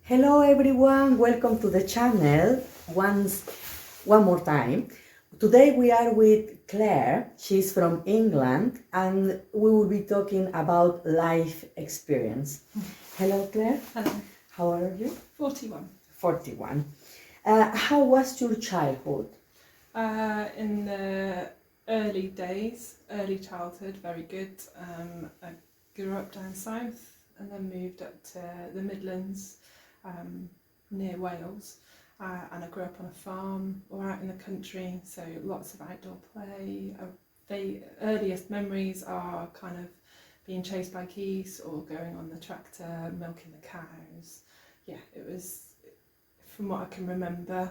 Hello everyone, welcome to the channel one more time. Today we are with Claire. She's from England and we will be talking about life experience. Hello Claire. Hello. How are you? 41. 41. How was your childhood? In the early days, early childhood, very good. I grew up down south and then moved up to the Midlands, near Wales. And I grew up on a farm or out in the country, so lots of outdoor play. The earliest memories are kind of being chased by geese or going on the tractor, milking the cows. Yeah, it was, from what I can remember,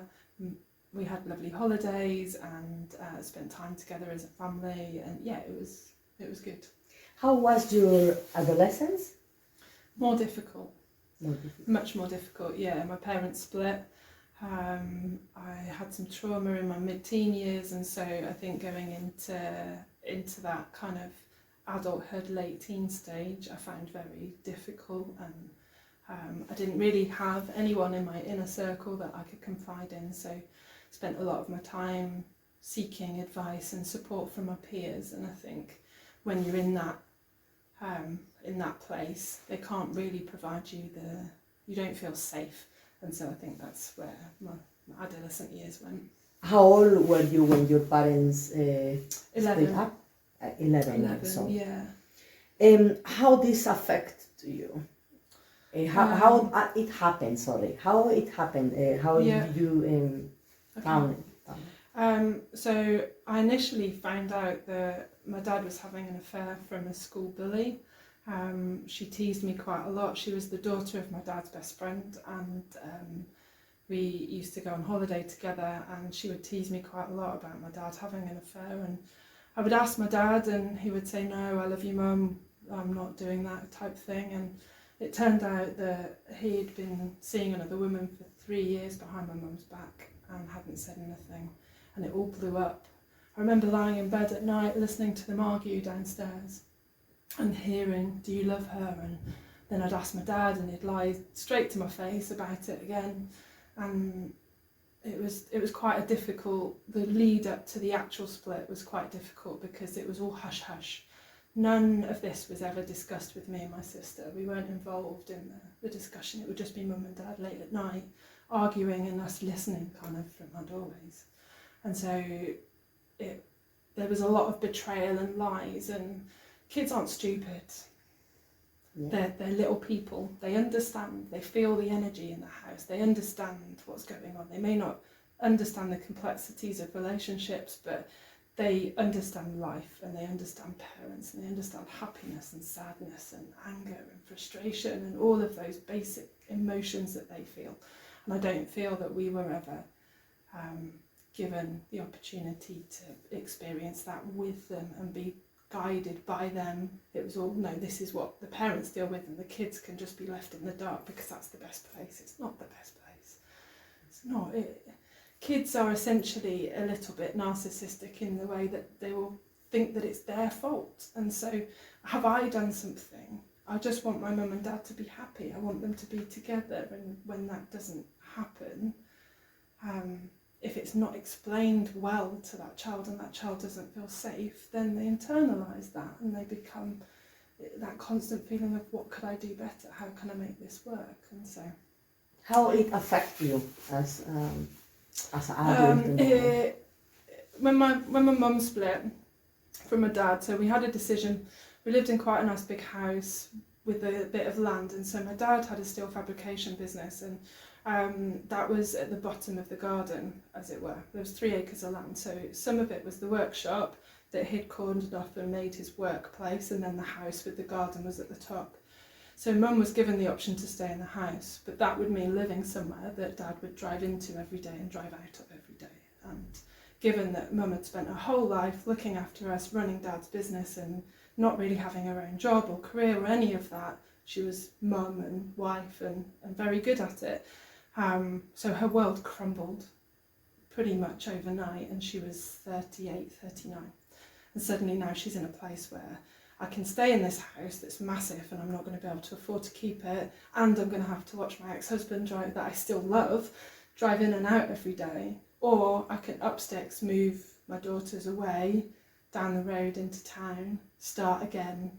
we had lovely holidays and spent time together as a family, and yeah, it was good. How was your adolescence? More difficult. More difficult. Much more difficult, yeah. My parents split. I had some trauma in my mid-teen years, and so I think going into that kind of adulthood, late teen stage, I found very difficult, and I didn't really have anyone in my inner circle that I could confide in, so spent a lot of my time seeking advice and support from my peers. And I think when you're in that place, they can't really provide you you don't feel safe, and so I think that's where my adolescent years went. How old were you when your parents split up? 11. So. Yeah. How this affect you? How it happened? Sorry, how it happened? How Yeah. you found it? So I initially found out that my dad was having an affair from a school bully. She teased me quite a lot. She was the daughter of my dad's best friend, and we used to go on holiday together, and she would tease me quite a lot about my dad having an affair. And I would ask my dad and he would say, "No, I love you, Mum, I'm not doing that," type thing. And it turned out that he'd been seeing another woman for 3 years behind my mum's back and hadn't said anything, and it all blew up. I remember lying in bed at night listening to them argue downstairs and hearing, "Do you love her?" And then I'd ask my dad and he'd lie straight to my face about it again. And it was quite a difficult, the lead up to the actual split was quite difficult because it was all hush hush. None of this was ever discussed with me and my sister. We weren't involved in the discussion. It would just be Mum and Dad late at night arguing and us listening kind of from our doorways. And so there was a lot of betrayal and lies, and kids aren't stupid. Yeah. They're little people. They understand, they feel the energy in the house, they understand what's going on. They may not understand the complexities of relationships, but they understand life, and they understand parents, and they understand happiness and sadness and anger and frustration and all of those basic emotions that they feel. And I don't feel that we were ever given the opportunity to experience that with them and be guided by them. It was all, no, this is what the parents deal with, and the kids can just be left in the dark because that's the best place. It's not the best place. It's not. Kids are essentially a little bit narcissistic in the way that they will think that it's their fault. And so, have I done something? I just want my mum and dad to be happy. I want them to be together, and when that doesn't happen, if it's not explained well to that child and that child doesn't feel safe, then they internalise that and they become that constant feeling of, what could I do better? How can I make this work? And so, how it affect you as an adult? When my mum split from my dad, so we had a decision. We lived in quite a nice big house with a bit of land, and so my dad had a steel fabrication business, and that was at the bottom of the garden, as it were. There was 3 acres of land, so some of it was the workshop that he'd cordoned off and made his workplace, and then the house with the garden was at the top. So Mum was given the option to stay in the house, but that would mean living somewhere that Dad would drive into every day and drive out of every day. And given that Mum had spent her whole life looking after us, running Dad's business, and not really having her own job or career or any of that, she was mum and wife and very good at it. So her world crumbled pretty much overnight, and she was 38, 39. And suddenly now she's in a place where I can stay in this house that's massive and I'm not going to be able to afford to keep it, and I'm going to have to watch my ex-husband drive, that I still love, drive in and out every day. Or I can up sticks, move my daughters away, down the road into town, start again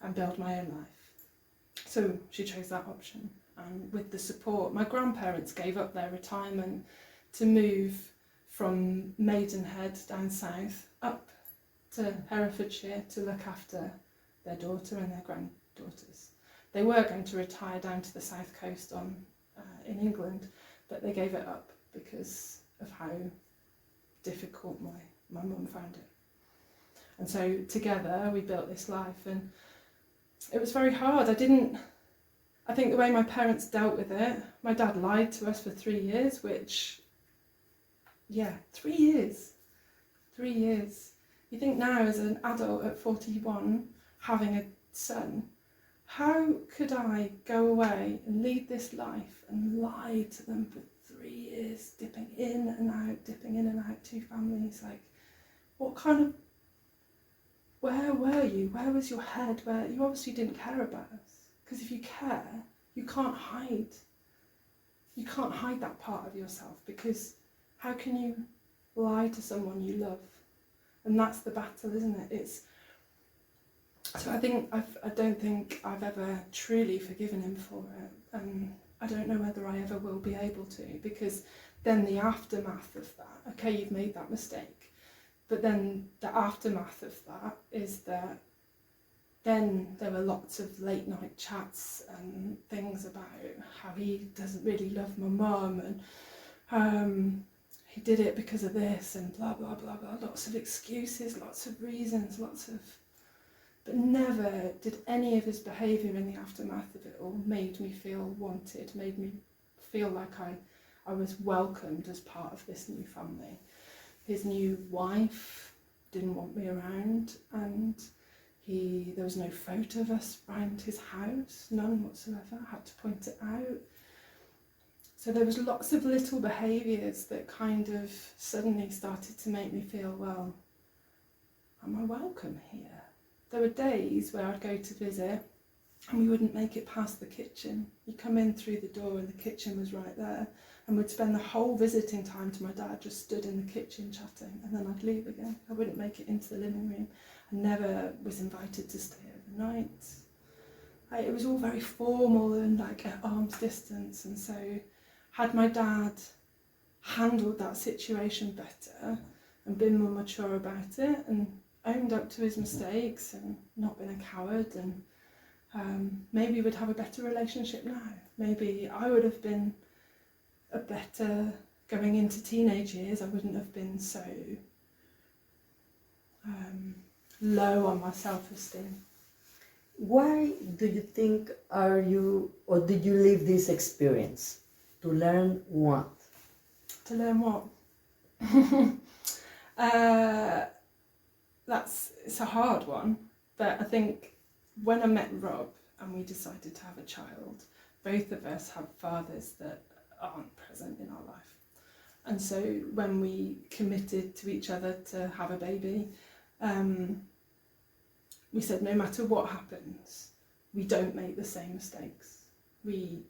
and build my own life. So she chose that option. And with the support, my grandparents gave up their retirement to move from Maidenhead down south up to Herefordshire to look after their daughter and their granddaughters. They were going to retire down to the south coast in England, but they gave it up because of how difficult my mum found it. And so together we built this life, and it was very hard. I think the way my parents dealt with it, my dad lied to us for 3 years, which, 3 years. 3 years. You think now as an adult at 41, having a son, how could I go away and lead this life and lie to them for 3 years, dipping in and out, 2 families? Like, what kind of, where were you? Where was your head? Where you obviously didn't care about us. Because if you care, you can't hide. You can't hide that part of yourself, because how can you lie to someone you love? And that's the battle, isn't it? So I don't think I've ever truly forgiven him for it, and I don't know whether I ever will be able to, because then the aftermath of that, okay, you've made that mistake, but then the aftermath of that is that then there were lots of late night chats and things about how he doesn't really love my mum, and he did it because of this, and blah blah blah blah, lots of excuses, lots of reasons, but never did any of his behaviour in the aftermath of it all made me feel wanted, made me feel like I was welcomed as part of this new family. His new wife didn't want me around, and there was no photo of us around his house, none whatsoever. I had to point it out. So there was lots of little behaviours that kind of suddenly started to make me feel, well, am I welcome here? There were days where I'd go to visit and we wouldn't make it past the kitchen. You come in through the door and the kitchen was right there, and we'd spend the whole visiting time to my dad just stood in the kitchen chatting, and then I'd leave again. I wouldn't make it into the living room. I never was invited to stay overnight. It was all very formal and like at arm's distance, and so had my dad handled that situation better and been more mature about it and owned up to his mistakes and not been a coward, and maybe we'd have a better relationship now. Maybe I would have been a better, going into teenage years, I wouldn't have been so low on my self-esteem. Why do you think did you live this experience? To learn what? To learn what? It's a hard one, but I think when I met Rob and we decided to have a child, both of us have fathers that aren't present in our life. And so when we committed to each other to have a baby, we said no matter what happens, we don't make the same mistakes. We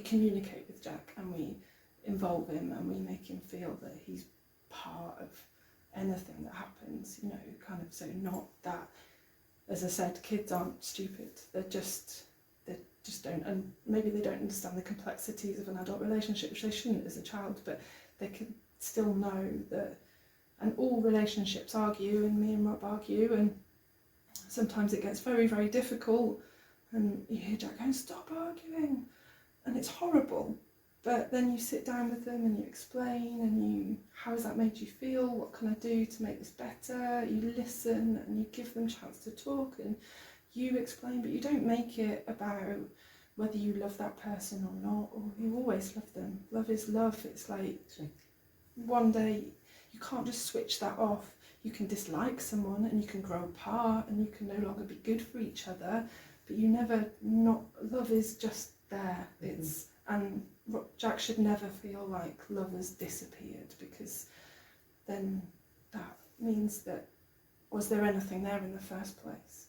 communicate with Jack and we involve him and we make him feel that he's part of anything that happens, kind of, so not that, as I said, kids aren't stupid, they just don't, and maybe they don't understand the complexities of an adult relationship, which they shouldn't as a child, but they can still know that, and all relationships argue, and me and Rob argue, and sometimes it gets very, very difficult, and you hear Jack going, stop arguing, and it's horrible. But then you sit down with them and you explain, and how has that made you feel? What can I do to make this better? You listen and you give them a chance to talk and you explain, but you don't make it about whether you love that person or not, or you always love them. Love is love. It's like one day you can't just switch that off. You can dislike someone and you can grow apart and you can no longer be good for each other, but you never not, love is just there. And Jack should never feel like love has disappeared, because then that means that was there anything there in the first place?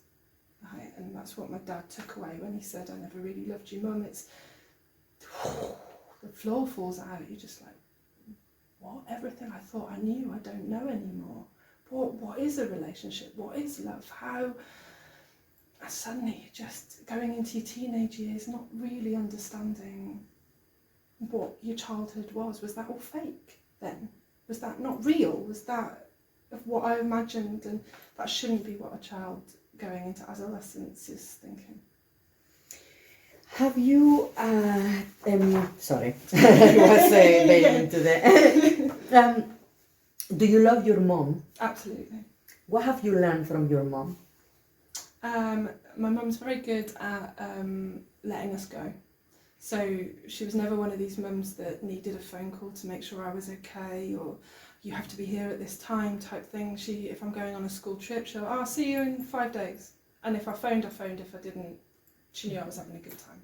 Right? And that's what my dad took away when he said, I never really loved you, Mum. It's the floor falls out. You're just like, what? Everything I thought I knew, I don't know anymore. What is a relationship? What is love? How? And suddenly you're just going into your teenage years, not really understanding what your childhood was. Was that all fake then? Was that not real? Was that what I imagined? And that shouldn't be what a child going into adolescence is thinking. Have you, sorry, I was bailing to the, do you love your mom? Absolutely. What have you learned from your mom? My mum's very good at letting us go. So she was never one of these mums that needed a phone call to make sure I was okay, or you have to be here at this time type thing. If I'm going on a school trip, she'll, I'll see you in 5 days. And if I phoned, I phoned. If I didn't, she knew I was having a good time.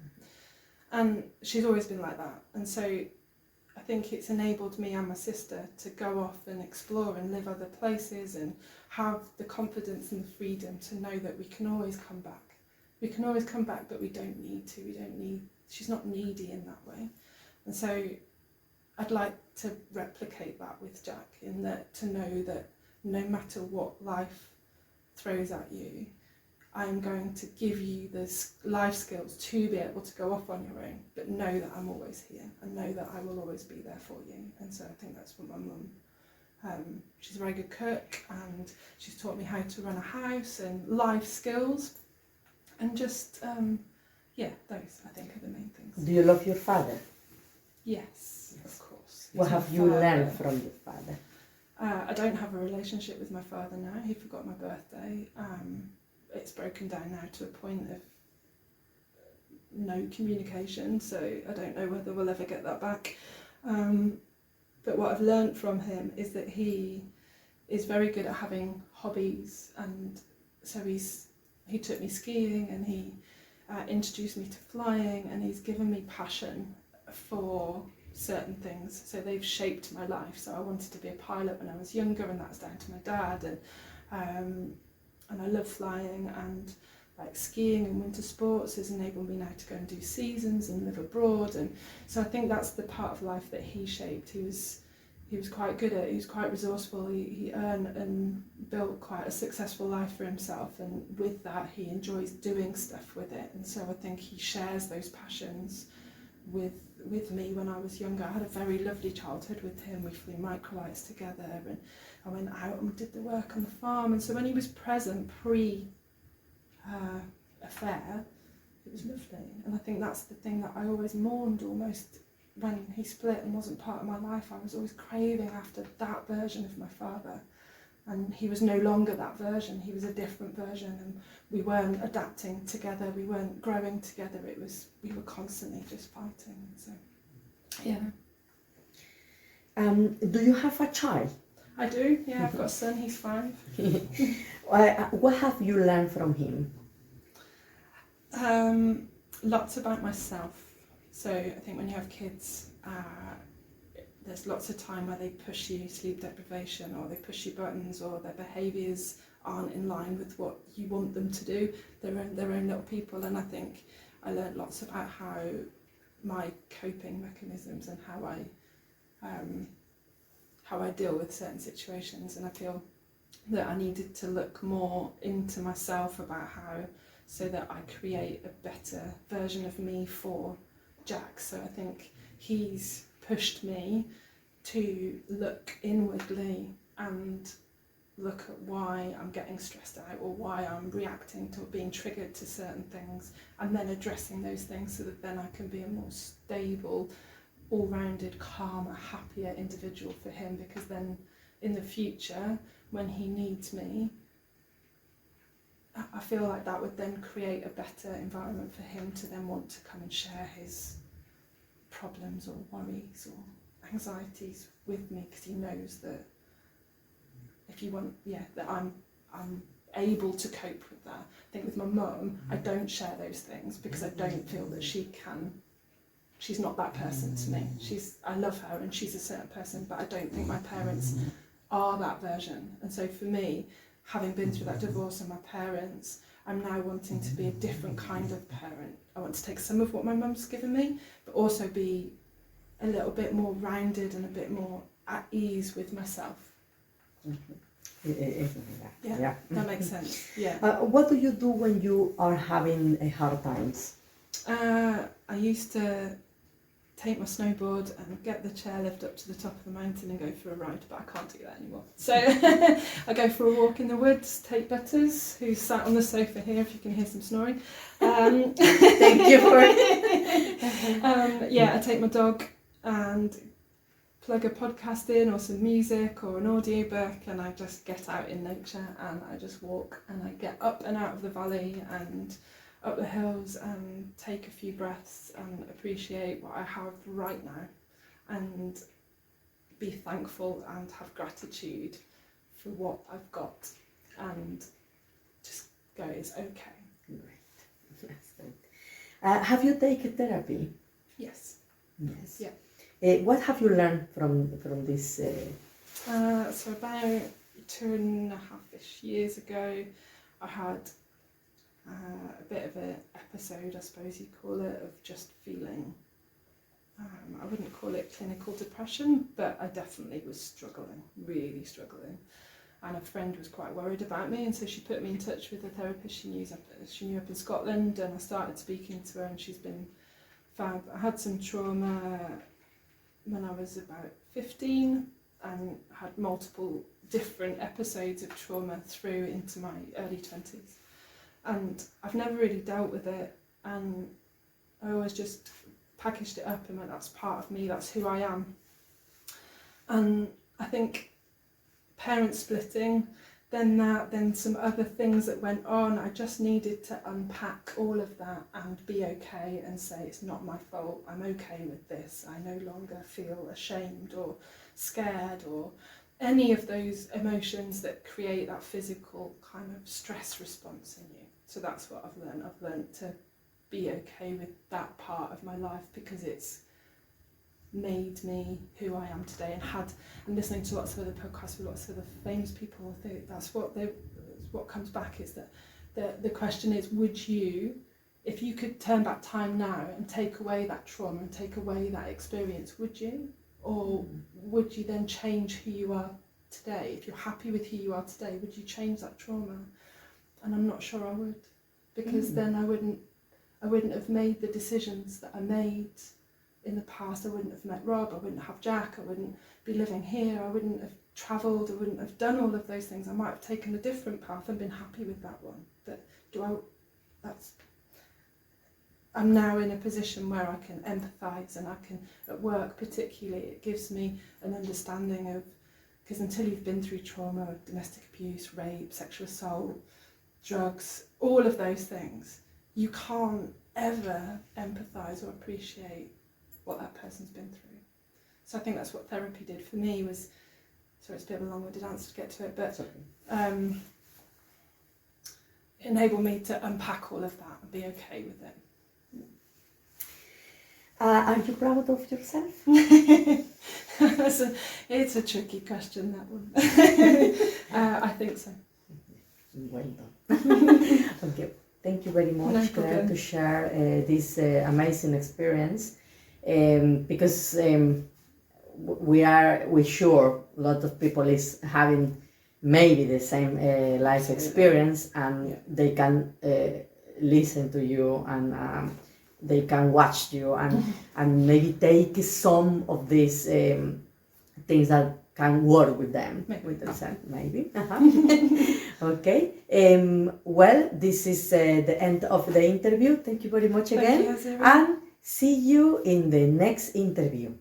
And she's always been like that. And so I think it's enabled me and my sister to go off and explore and live other places and have the confidence and the freedom to know that we can always come back. We can always come back, but we don't need to. She's not needy in that way. And so I'd like to replicate that with Jack, in that to know that no matter what life throws at you, I'm going to give you the life skills to be able to go off on your own, but know that I'm always here and know that I will always be there for you. And so I think that's what my mum, she's a very good cook, and she's taught me how to run a house and life skills, and just, those I think are the main things. Do you love your father? Yes, of course. What have you learned from your father? I don't have a relationship with my father now. He forgot my birthday. It's broken down now to a point of no communication, so I don't know whether we'll ever get that back. But what I've learnt from him is that he is very good at having hobbies, and so he took me skiing, and he introduced me to flying, and he's given me passion for certain things. So they've shaped my life. So I wanted to be a pilot when I was younger, and that's down to my dad. And I love flying, and like skiing and winter sports has enabled me now to go and do seasons and live abroad. And so I think that's the part of life that he shaped. He was quite good at. He was quite resourceful. He earned and built quite a successful life for himself, and with that he enjoys doing stuff with it. And so I think he shares those passions with me when I was younger. I had a very lovely childhood with him. We flew microlights together, and I went out and did the work on the farm. And so when he was present pre-affair, it was lovely. And I think that's the thing that I always mourned almost when he split and wasn't part of my life. I was always craving after that version of my father. And he was no longer that version. He was a different version, and we weren't adapting together. We weren't growing together. We were constantly just fighting. So, yeah. Do you have a child? I do. Yeah, I've got a son. He's 5. What have you learned from him? Lots about myself. So I think when you have kids, there's lots of time where they push you, sleep deprivation, or they push you buttons, or their behaviours aren't in line with what you want them to do. They're their own little people, and I think I learned lots about how my coping mechanisms and how I deal with certain situations. And I feel that I needed to look more into myself about so that I create a better version of me for Jack. So I think he's pushed me to look inwardly and look at why I'm getting stressed out, or why I'm reacting to being triggered to certain things, and then addressing those things so that then I can be a more stable, all-rounded, calmer, happier individual for him. Because then in the future, when he needs me, I feel like that would then create a better environment for him to then want to come and share his problems or worries or anxieties with me, because he knows that that I'm able to cope with that. I think with my mum, I don't share those things because I don't feel that she can. She's not that person to me. I love her and she's a certain person, but I don't think my parents are that version. And so for me, having been through that divorce and my parents, I'm now wanting to be a different kind of parent. I want to take some of what my mum's given me, but also be a little bit more rounded and a bit more at ease with myself. Yeah, that makes sense. Yeah. What do you do when you are having hard times? I used to take my snowboard and get the chairlift up to the top of the mountain and go for a ride, but I can't do that anymore. So I go for a walk in the woods, take Butters, who's sat on the sofa here, if you can hear some snoring. Thank you for I take my dog and plug a podcast in or some music or an audiobook, and I just get out in nature and I just walk and I get up and out of the valley and up the hills and take a few breaths and appreciate what I have right now and be thankful and have gratitude for what I've got and just go, it's okay. Great. That's great. Have you taken therapy? Yes. Yes. Yeah. What have you learned from this? So about 2.5-ish years ago, I had a bit of an episode, I suppose you'd call it, of just feeling, I wouldn't call it clinical depression, but I definitely was struggling, really struggling. And a friend was quite worried about me, and so she put me in touch with a therapist she knew up in Scotland, and I started speaking to her, and she's been fab. I had some trauma when I was about 15 and had multiple different episodes of trauma through into my early 20s. And I've never really dealt with it, and I always just packaged it up and went, that's part of me, that's who I am. And I think parent splitting, then some other things that went on, I just needed to unpack all of that and be okay and say, it's not my fault, I'm okay with this, I no longer feel ashamed or scared or any of those emotions that create that physical kind of stress response in you. So that's what I've learned. I've learned to be okay with that part of my life because it's made me who I am today. And listening to lots of other podcasts with lots of other famous people, I think that's what comes back is that the question is, would you, if you could turn back time now and take away that trauma and take away that experience, would you? Or would you then change who you are today? If you're happy with who you are today, would you change that trauma? And I'm not sure I would, because then I wouldn't have made the decisions that I made in the past. I wouldn't have met Rob, I wouldn't have Jack, I wouldn't be living here, I wouldn't have travelled, I wouldn't have done all of those things. I might have taken a different path and been happy with that one. But I'm now in a position where I can empathise, and I can, at work particularly, it gives me an understanding of, because until you've been through trauma, domestic abuse, rape, sexual assault, drugs, all of those things, you can't ever empathise or appreciate what that person's been through. So I think that's what therapy did for me was, sorry, it's a bit of a long-winded answer to get to it, but enable me to unpack all of that and be okay with it. Are you proud of yourself? It's a tricky question, that one. I think so. Well done. Okay. Thank you very much, Claire, to share this amazing experience. Because we're sure a lot of people is having maybe the same life experience, and they can listen to you, and they can watch you, and maybe take some of these things that can work with them, with themselves, maybe. Okay. Well, this is the end of the interview. Thank you very much again. Thank you, and see you in the next interview.